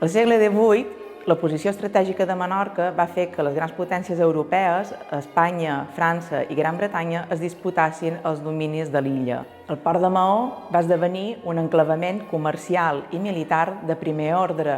Al segle XVIII, la posició estratègica de Menorca va fer que les grans potències europees, Espanya, França i Gran Bretanya, es disputassin els dominis de l'illa. El port de Maó va esdevenir un enclavament comercial i militar de primer ordre,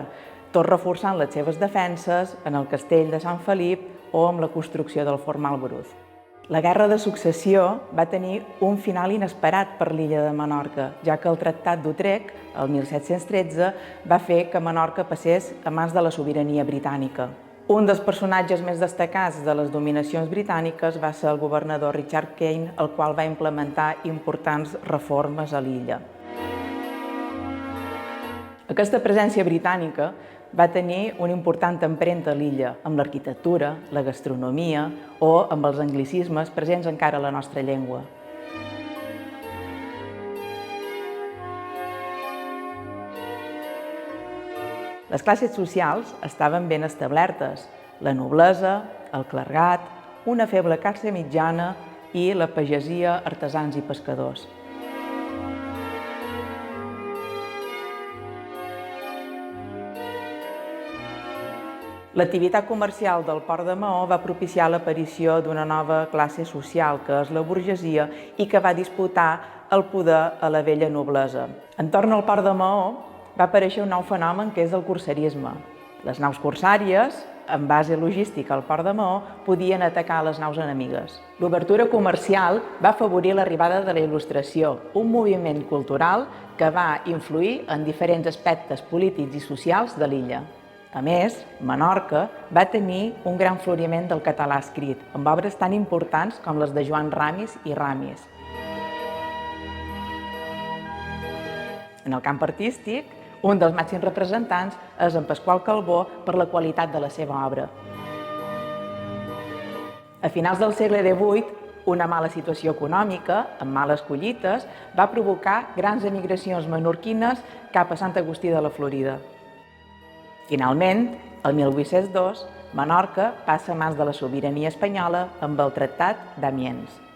tot reforçant les seves defenses en el castell de Sant Felip o amb la construcció del Fort Marlborough. La Guerra de Successió va tenir un final inesperat per l'illa de Menorca, ja que el Tractat d'Utrecht, el 1713, va fer que Menorca passés a mans de la sobirania britànica. Un dels personatges més destacats de les dominacions britàniques va ser el governador Richard Kane, el qual va implementar importants reformes a l'illa. Aquesta presència britànica va tenir una important empremta a l'illa, amb l'arquitectura, la gastronomia o amb els anglicismes presents encara a la nostra llengua. Les classes socials estaven ben establertes: la noblesa, el clergat, una feble classe mitjana i la pagesia, artesans i pescadors. L'activitat comercial del port de Maó va propiciar l'aparició d'una nova classe social, que és la burgesia, i que va disputar el poder a la vella noblesa. Entorn al port de Maó va aparèixer un nou fenomen, que és el corsarisme. Les naus corsàries, amb base logística al port de Maó, podien atacar les naus enemigues. L'obertura comercial va afavorir l'arribada de la Il·lustració, un moviment cultural que va influir en diferents aspectes polítics i socials de l'illa. A més, Menorca va tenir un gran floriment del català escrit, amb obres tan importants com les de Joan Ramis i Ramis. En el camp artístic, un dels màxims representants és en Pasqual Calbó per la qualitat de la seva obra. A finals del segle XVIII, una mala situació econòmica, amb males collites, va provocar grans emigracions menorquines cap a Sant Agustí de la Florida. Finalment, el 1802, Menorca passa a mans de la sobirania espanyola amb el Tractat d'Amiens.